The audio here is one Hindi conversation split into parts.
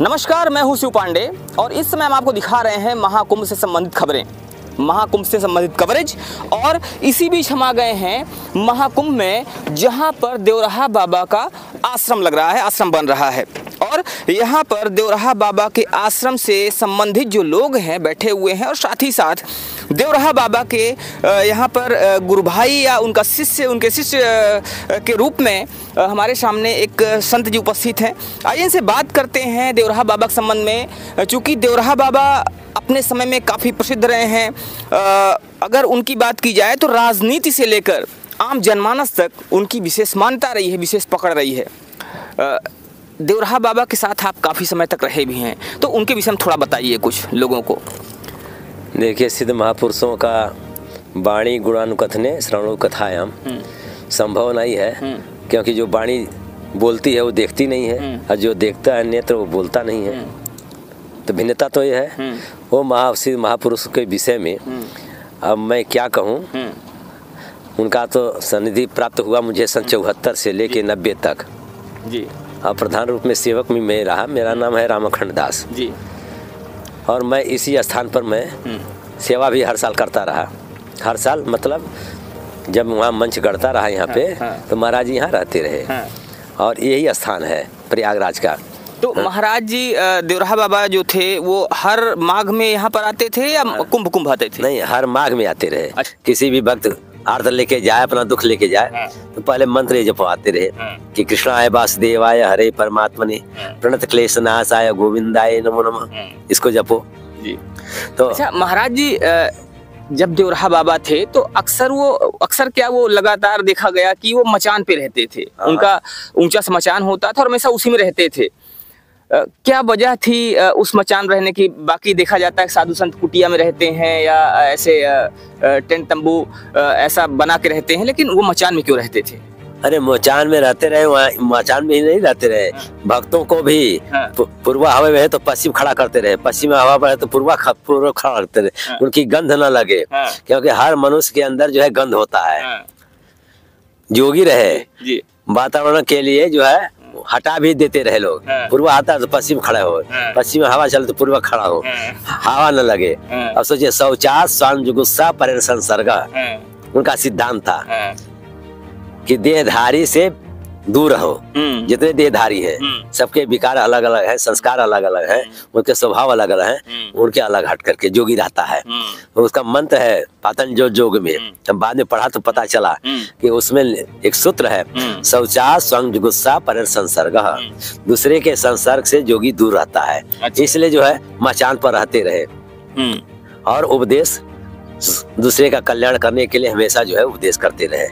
नमस्कार, मैं हूं शिव पांडे और इस समय हम आपको दिखा रहे हैं महाकुंभ से संबंधित खबरें, महाकुंभ से संबंधित कवरेज। और इसी बीच हम आ गए हैं महाकुंभ में, जहां पर देवराहा बाबा का आश्रम लग रहा है, आश्रम बन रहा है। और यहाँ पर देवराहा बाबा के आश्रम से संबंधित जो लोग हैं बैठे हुए हैं, और साथ ही साथ देवराहा बाबा के यहाँ पर गुरु भाई या उनका शिष्य, उनके शिष्य के रूप में हमारे सामने एक संत जी उपस्थित हैं। आइए इनसे बात करते हैं देवराहा बाबा के संबंध में। चूँकि देवराहा बाबा अपने समय में काफ़ी प्रसिद्ध रहे हैं। अगर उनकी बात की जाए तो राजनीति से लेकर आम जनमानस तक उनकी विशेष मान्यता रही है, विशेष पकड़ रही है। देवराहा बाबा के साथ आप काफ़ी समय तक रहे भी हैं, तो उनके विषय में थोड़ा बताइए कुछ लोगों को। देखिए, सिद्ध महापुरुषों का वाणी गुणानुकथने श्रवणो कथायाम संभव नहीं है, क्योंकि जो वाणी बोलती है वो देखती नहीं है, और जो देखता है नेत्र वो बोलता नहीं है। तो भिन्नता तो ये है। वो सिद्ध महापुरुष के विषय में अब मैं क्या कहूँ। उनका तो सन्निधि प्राप्त हुआ मुझे सन 74 से लेके 90 तक जी। और प्रधान रूप में सेवक में मैं रहा। मेरा नाम है रामाखंड दास जी। और मैं इसी स्थान पर मैं सेवा भी हर साल करता रहा। हर साल मतलब जब वहाँ मंच गढ़ता रहा यहाँ पे, तो महाराज जी यहाँ रहते रहे। और यही स्थान है प्रयागराज का। तो महाराज जी देवराहा बाबा जो थे वो हर माघ में यहाँ पर आते थे या कुंभ आते थे? नहीं, हर माघ में आते रहे। अच्छा। किसी भी भक्त आर्त लेके जाए, अपना दुख लेके जाए, तो पहले मंत्र जपवाते रहे कि कृष्णाय वासुदेवाय हरे परमात्मने प्रणत क्लेशनाशाय गोविंदाय नमो नमः। इसको जपो जी। तो अच्छा, महाराज जी जब देवराहा बाबा थे तो अक्सर क्या वो लगातार देखा गया कि वो मचान पे रहते थे। उनका ऊंचा सा मचान होता था और हमेशा उसी में रहते थे। क्या वजह थी उस मचान रहने की? बाकी देखा जाता है साधु संत कुटिया में रहते हैं या ऐसे टेंट तंबू ऐसा बना के रहते हैं, लेकिन वो मचान में क्यों रहते थे? अरे मचान में रहते रहे, वहाँ मचान में ही नहीं रहते रहे। भक्तों को भी पूर्व हवा में है तो पश्चिम खड़ा करते रहे, पश्चिम हवा में है तो पूर्व खड़ा करते रहे, उनकी गंध न लगे। क्योंकि हर मनुष्य के अंदर जो है गंध होता है। जोगी रहे वातावरण के लिए जो है हटा भी देते रहे लोग। पूर्व आता तो पश्चिम खड़ा हो, पश्चिम हवा चले तो पूर्व खड़ा हो, हवा न लगे। अब सोचिए, शौचास स्वान जुगुस्सा परेर संसर्ग उनका सिद्धांत था कि देहधारी से दूर रहो। जितने देहधारी हैं सबके विकार अलग अलग है, संस्कार अलग अलग है, उनके स्वभाव अलग अलग है, उनके अलग हट करके जोगी रहता है। तो उसका मंत्र है पतंजलि योग में, तब बाद में पढ़ा तो पता चला कि उसमें एक सूत्र है, शौचास स्वं जुगुस्सा परेर संसर्ग। दूसरे के संसर्ग से जोगी दूर रहता है। इसलिए जो है मचान पर रहते रहे और उपदेश दूसरे का कल्याण करने के लिए हमेशा जो है उपदेश करते रहे।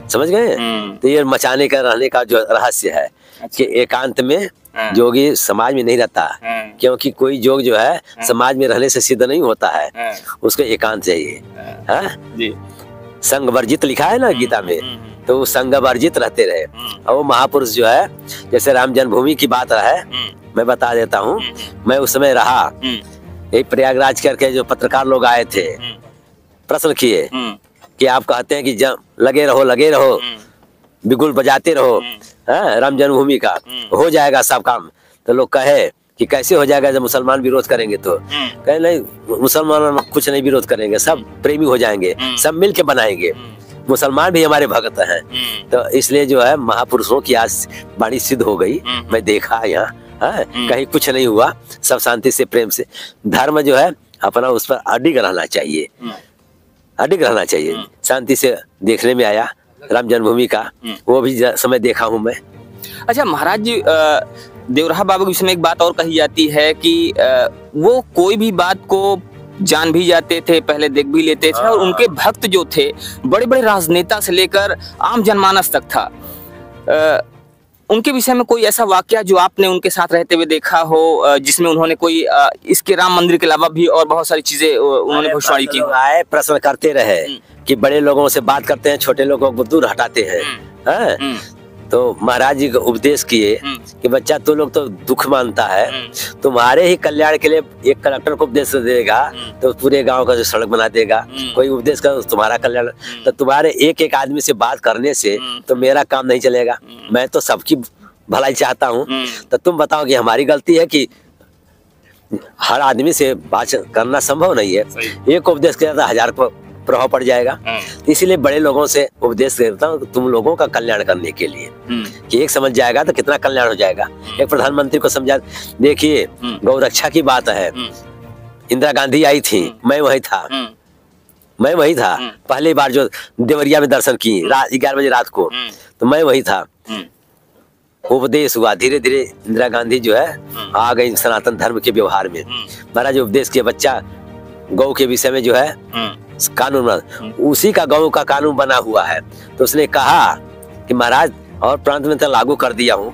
समझ गए? तो ये मचाने का रहने का जो रहस्य है कि एकांत में जोगी समाज में नहीं रहता, क्योंकि कोई जोग जो है समाज में रहने से सिद्ध नहीं होता है, उसको एकांत चाहिए। जी। संग वर्जित लिखा है ना गीता में, तो वो संग वर्जित रहते रहे। और वो महापुरुष जो है, जैसे राम जन्मभूमि की बात है, मैं बता देता हूँ। मैं उस समय रहा, यही प्रयागराज करके जो पत्रकार लोग आए थे, प्रश्न किए कि आप कहते हैं कि जब लगे रहो बिगुल बजाते रहो राम जन्मभूमि का, हो जाएगा सब काम। तो लोग कहे कि कैसे हो जाएगा जब मुसलमान विरोध करेंगे? तो कहे नहीं, मुसलमान कुछ नहीं विरोध करेंगे, सब प्रेमी हो जाएंगे, सब मिल के बनाएंगे, मुसलमान भी हमारे भक्त हैं। तो इसलिए जो है महापुरुषों की आज वाणी सिद्ध हो गई। मैं देखा यहाँ कहीं कुछ नहीं हुआ, सब शांति से प्रेम से। धर्म जो है अपना उस पर अडिग रहना चाहिए, अडिग रहना चाहिए। शांति से देखने में आया राम जन्मभूमि का, वो भी समय देखा हूँ मैं। अच्छा महाराज जी, देवराहा बाबा के विषय में एक बात और कही जाती है कि वो कोई भी बात को जान भी जाते थे, पहले देख भी लेते थे, और उनके भक्त जो थे बड़े बड़े राजनेता से लेकर आम जनमानस तक था। उनके विषय में कोई ऐसा वाकया जो आपने उनके साथ रहते हुए देखा हो, जिसमें उन्होंने कोई इसके राम मंदिर के अलावा भी और बहुत सारी चीजें उन्होंने भविष्यवाणी की? आए प्रश्न करते रहे कि बड़े लोगों से बात करते हैं, छोटे लोगों को दूर हटाते हैं। तो महाराज जी को उपदेश किए कि बच्चा तू लोग तो दुख मानता है, तुम्हारे ही कल्याण के लिए एक कलेक्टर को उपदेश देगा तो पूरे गांव का जो सड़क बना देगा, कोई उपदेश कर तुम्हारा कल्याण। तो तुम्हारे एक एक आदमी से बात करने से तो मेरा काम नहीं चलेगा, मैं तो सबकी भलाई चाहता हूँ। तो तुम बताओ कि हमारी गलती है कि हर आदमी से बात करना संभव नहीं है। एक उपदेश किया था 1000 को प्रभाव पड़ जाएगा। इसीलिए बड़े लोगों से उपदेश देता हूँ तुम लोगों का कल्याण करने के लिए, कि एक समझ जाएगा तो कितना कल्याण हो जाएगा। एक प्रधानमंत्री को समझा, देखिए गौरक्षा की बात है, इंदिरा गांधी आई थी, मैं वही था, पहली बार जो देवरिया में दर्शन की 11 बजे रात को, तो मैं वही था। उपदेश हुआ, धीरे धीरे इंदिरा गांधी जो है आ गई सनातन धर्म के व्यवहार में। महाराज उपदेश किया, बच्चा गौ के विषय में जो है कानून बना, उसी का गौ का कानून बना हुआ है। तो उसने कहा कि महाराज और प्रांत में तो लागू कर दिया हूँ,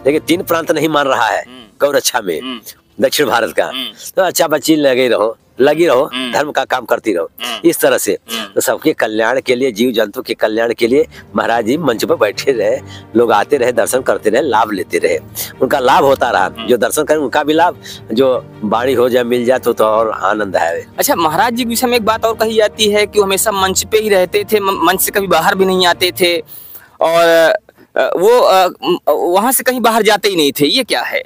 लेकिन 3 प्रांत नहीं मान रहा है गौ रक्षा में, दक्षिण भारत का। तो अच्छा बच्ची लगी रहो, धर्म का काम करती रहो। इस तरह से तो सबके कल्याण के लिए, जीव जंतु के कल्याण के लिए महाराज जी मंच पर बैठे रहे, लोग आते रहे, दर्शन करते रहे, लाभ लेते रहे, उनका लाभ होता रहा। जो दर्शन करें उनका भी लाभ, जो बाणी हो जाए मिल जाए तो और आनंद है। अच्छा, महाराज जी के विषय में एक बात और कही जाती है कि वो हमेशा मंच पे ही रहते थे, मंच से कभी बाहर भी नहीं आते थे, और वो वहां से कहीं बाहर जाते ही नहीं थे। ये क्या है?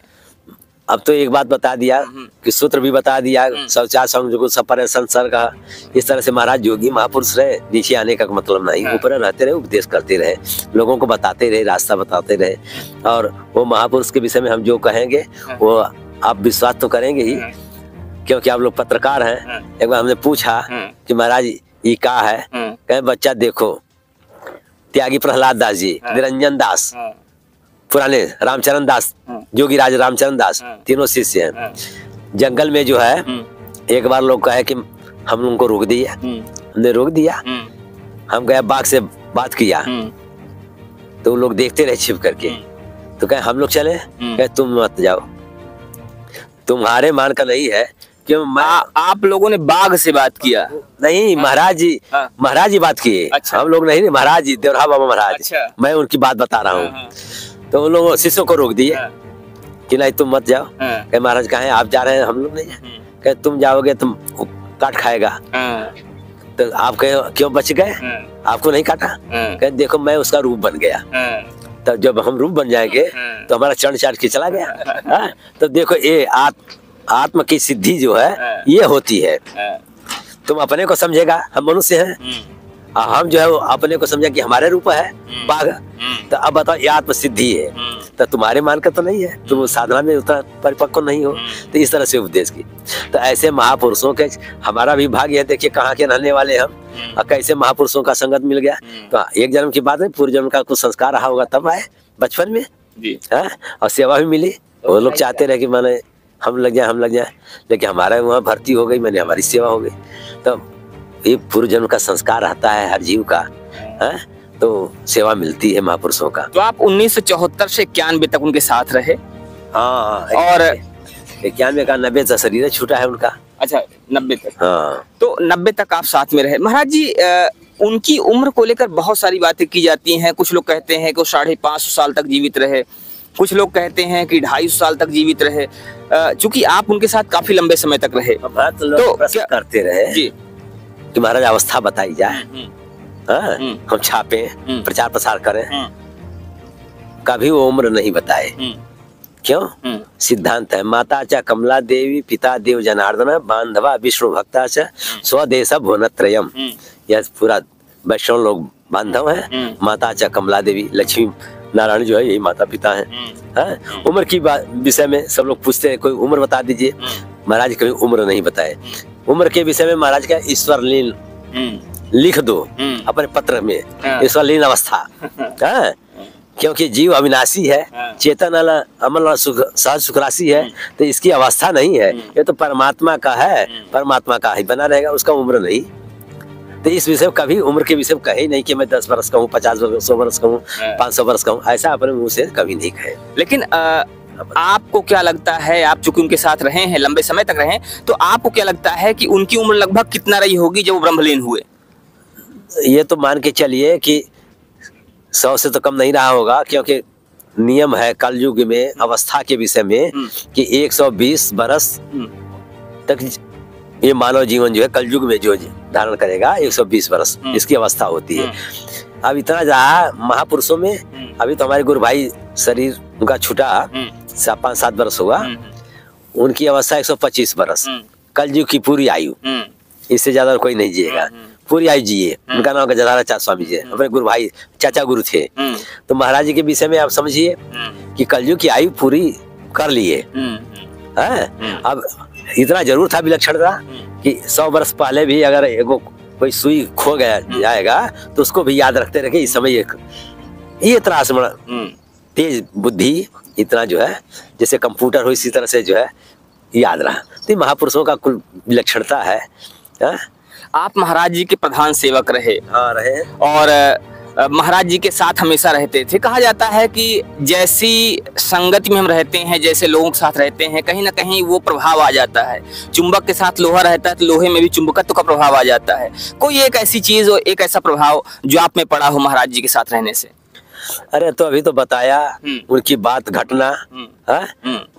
अब तो एक बात बता दिया कि सूत्र भी बता दिया, शौचालय संयोग सपर संसर्ग का। इस तरह से महाराज योगी महापुरुष रहे, नीचे आने का मतलब नहीं, ऊपर रहते रहे, उपदेश करते रहे, लोगों को बताते रहे, रास्ता बताते रहे। और वो महापुरुष के विषय में हम जो कहेंगे वो आप विश्वास तो करेंगे ही, क्योंकि आप लोग पत्रकार हैं। एक बार हमने पूछा कि महाराज ये क्या है, कहे बच्चा देखो, त्यागी प्रहलाद दास जी, निरंजन दास, पुराने रामचरण दास, जोगी राज रामचरण दास, तीनों शिष्य हैं। जंगल में जो है एक बार लोग कहे कि हम उनको रोक दिया, हमने रोक दिया, हम गए बाघ से बात किया, तो लोग देखते रहे छिप करके। तो कहे हम लोग चले, कहे तुम मत जाओ, तुम्हारे मान का नहीं है। क्यों? आप लोगों ने बाघ से बात किया? नहीं, महाराज जी बात किए। अच्छा। हम लोग नहीं, महाराज जी, देवरा बाबा महाराज। अच्छा। मैं उनकी बात बता रहा हूँ। तो उन लोगों शिष्यों को रोक दिए कि नहीं तुम मत जाओ। कहे महाराज कहे आप जा रहे हैं, हम लोग नहीं जाए। कहे तुम जाओगे तुम काट खाएगा। तो आप कहे क्यों बच गए, आपको नहीं काटा? कहे देखो मैं उसका रूप बन गया, तब जब हम रूप बन जाएंगे तो हमारा चरण चाट के चला गया। तो देखो ये आत्म की सिद्धि जो है ये होती है। तुम अपने को समझेगा हम मनुष्य हैं, हम जो है वो अपने को समझा कि हमारे रूप है बाघ। तो अब बताओ ये आत्म सिद्धि है, तो तुम्हारे मान का तो नहीं है, तुम साधना में उतना परिपक्व नहीं हो। तो इस तरह से उपदेश की। तो ऐसे महापुरुषों के हमारा भी भाग्य है, देखिए कहाँ के रहने वाले हम, और कैसे महापुरुषों का संगत मिल गया। तो एक जन्म की बात है, पूर्व जन्म का कुछ संस्कार रहा होगा तब आए बचपन में जी। और सेवा भी मिली। वो लोग चाहते रहे कि मैंने हम लग जाए, लेकिन हमारा वहाँ भर्ती हो गई, मैंने हमारी सेवा हो गई। तो ये पूर्व जन्म का संस्कार रहता है हर जीव का, है? तो सेवा मिलती है महापुरुषों का। तो आप 1974 से 91 तक उनके साथ रहे? हाँ, और 91 का 90 तक शरीर छूटा है उनका। अच्छा, 90 तक। हाँ, तो 90 तक आप साथ में रहे। महाराज जी, उनकी उम्र को लेकर बहुत सारी बातें की जाती हैं। कुछ लोग कहते हैं कि वो 550 साल तक जीवित रहे, कुछ लोग कहते हैं कि 250 साल तक जीवित रहे। चूंकि आप उनके साथ काफी लंबे समय तक रहे, तो प्रश्न करते रहे जी कि महाराज अवस्था बताई जाए, हम छापे, प्रचार प्रसार करें। कभी वो उम्र नहीं बताए। क्यों? सिद्धांत है, माता च कमला देवी, पिता देव जनार्दन, बांधवा विष्णु भक्ता च स्वदेश भुवनत्रयम्। यह पूरा वैष्णव लोग बांधव है। माता च कमला देवी, लक्ष्मी नारायण जो है यही माता पिता हैं। उम्र की विषय में सब लोग पूछते हैं कोई उम्र बता दीजिए। महाराज कभी उम्र नहीं बताए। उम्र के विषय में महाराज का ईश्वरलीन लिख दो अपने पत्र में, ईश्वरलीन अवस्था। क्योंकि जीव अविनाशी है, चेतन अमल सहज सुखराशि है, तो इसकी अवस्था नहीं है। ये तो परमात्मा का है, परमात्मा का ही बना रहेगा, उसका उम्र नहीं। तो इस विषय कभी उम्र के विषय कहे ही नहीं कि मैं 10 वर्ष का हूँ, 50 वर्ष, 100 वर्ष का हूँ, 500 वर्ष का हूँ, ऐसा अपने मुंह से कभी नहीं कहे। लेकिन आपको क्या लगता है, आप चूंकि उनके साथ रहे हैं, लंबे समय तक रहे, तो आपको क्या लगता है कि उनकी उम्र लगभग कितना रही होगी जब वो ब्रह्मलीन हुए? ये तो मान के चलिए कि 100 से तो कम नहीं रहा होगा, क्योंकि नियम है कलयुग में अवस्था के विषय में कि 120 बरस तक ये मानव जीवन जो है कलयुग में जो धारण करेगा 120 बरस इसकी अवस्था होती है। अब इतना रहा महापुरुषों में। अभी तो हमारे गुरु भाई शरीर उनका छूटा 5-7 बरस हुआ, उनकी अवस्था 125 बरस, कलयुग की पूरी आयु, इससे ज्यादा और कोई नहीं जिएगा, पूरी आयु जिए। उनका नाम गजाधाराचार्य स्वामी जी, अपने गुरु भाई चाचा गुरु थे। तो महाराज जी के विषय में आप समझिए कि कलयुग की आयु पूरी कर लिए हैं। अब इतना जरूर था विलक्षणता कि 100 वर्ष पहले भी अगर एगो कोई सुई खो गया जाएगा तो उसको भी याद रखते रहे इस समय ये इतना स्मरण, तेज बुद्धि, इतना जो है जैसे कंप्यूटर हो इसी तरह से जो है याद रहा। तो महापुरुषों का कुल विलक्षणता है। आप महाराज जी के प्रधान सेवक रहे। हाँ रहे। और महाराज जी के साथ हमेशा रहते थे। कहा जाता है कि जैसी संगति में हम रहते हैं, जैसे लोगों के साथ रहते हैं, कहीं ना कहीं वो प्रभाव आ जाता है। चुंबक के साथ लोहा रहता है तो लोहे में भी चुंबकत्व का प्रभाव आ जाता है। कोई एक ऐसी चीज और एक ऐसा प्रभाव जो आप में पड़ा हो महाराज जी के साथ रहने से? अरे तो अभी तो बताया उनकी बात, घटना।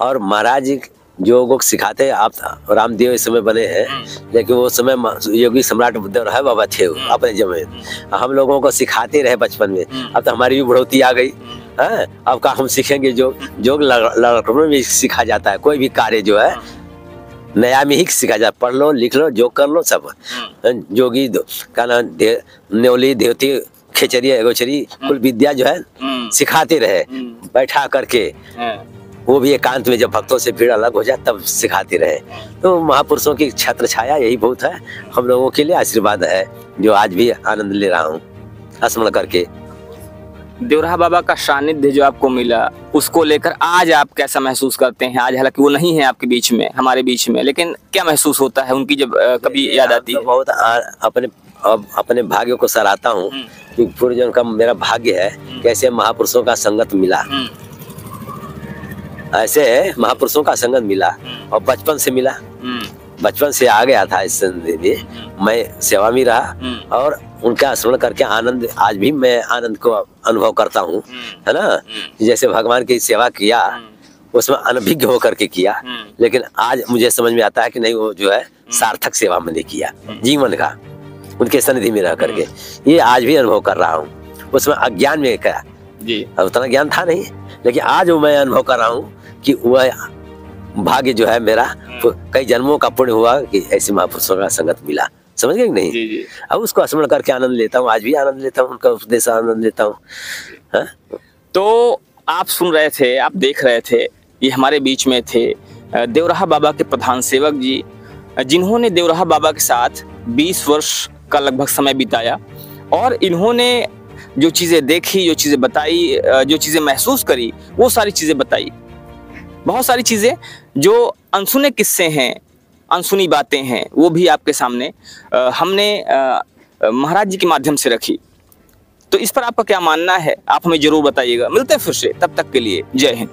और महाराज जी जो लोग सिखाते, आप रामदेव इस समय बने हैं, लेकिन वो समय योगी सम्राट देवराहा बाबा थे अपने जमीन, हम लोगों को सिखाते रहे बचपन में। अब तो हमारी भी बुढ़ौती आ गई है, अब का हम सीखेंगे? जो लड़कों में भी सिखा जाता है, कोई भी कार्य जो है नया में ही सिखा जाता है। पढ़ लो, लिख लो, जो कर लो सब। जोगी का नाम न्योली, देवती, खेचरी, गोचरी, कुल विद्या जो है सिखाते रहे बैठा करके। वो भी एकांत में जब भक्तों से भीड़ अलग हो जाए तब सिखाते रहे। तो महापुरुषों की छत्र छाया यही बहुत है, हम लोगों के लिए आशीर्वाद है, जो आज भी आनंद ले रहा हूँ स्मरण करके। देवराहा बाबा का सानिध्य जो आपको मिला, उसको लेकर आज आप कैसा महसूस करते हैं? आज हालांकि वो नहीं है आपके बीच में, हमारे बीच में, लेकिन क्या महसूस होता है उनकी जब कभी याद आती है? बहुत अपने भाग्य को सराहता हूँ कि पूर्वजन्म का मेरा भाग्य है, कैसे महापुरुषों का संगत मिला। ऐसे महापुरुषों का संगत मिला और बचपन से मिला, बचपन से आ गया था इस लिए मैं सेवा में रहा और उनका स्मरण करके आनंद, आज भी मैं आनंद को अनुभव करता हूँ, है ना। जैसे भगवान की सेवा किया उसमें अनभिज्ञ होकर के किया, लेकिन आज मुझे समझ में आता है कि नहीं, वो जो है सार्थक सेवा मैंने किया जीवन का, उनके सन्निधि में रह करके। ये आज भी अनुभव कर रहा हूँ। उसमें अज्ञान में क्या जी उतना ज्ञान था नहीं, लेकिन आज वो मैं अनुभव कर रहा हूँ कि वह भाग्य जो है मेरा कई जन्मों का पुण्य हुआ कि ऐसे महापुरुषों का संगत मिला। समझ गए कि नहीं? जी जी। अब उसको स्मरण करके आनंद लेता हूँ, आज भी आनंद लेता हूँ, उनका उपदेश आनंद लेता हूँ। तो आप सुन रहे थे, आप देख रहे थे, ये हमारे बीच में थे देवराहा बाबा के प्रधान सेवक जी, जिन्होंने देवराहा बाबा के साथ 20 वर्ष का लगभग समय बिताया और इन्होंने जो चीज़ें देखी, जो चीज़ें बताई, जो चीज़ें महसूस करी, वो सारी चीज़ें बताई। बहुत सारी चीज़ें जो अनसुने किस्से हैं, अनसुनी बातें हैं, वो भी आपके सामने हमने महाराज जी के माध्यम से रखी। तो इस पर आपका क्या मानना है? आप हमें जरूर बताइएगा। मिलते हैं फिर से, तब तक के लिए जय हिंद।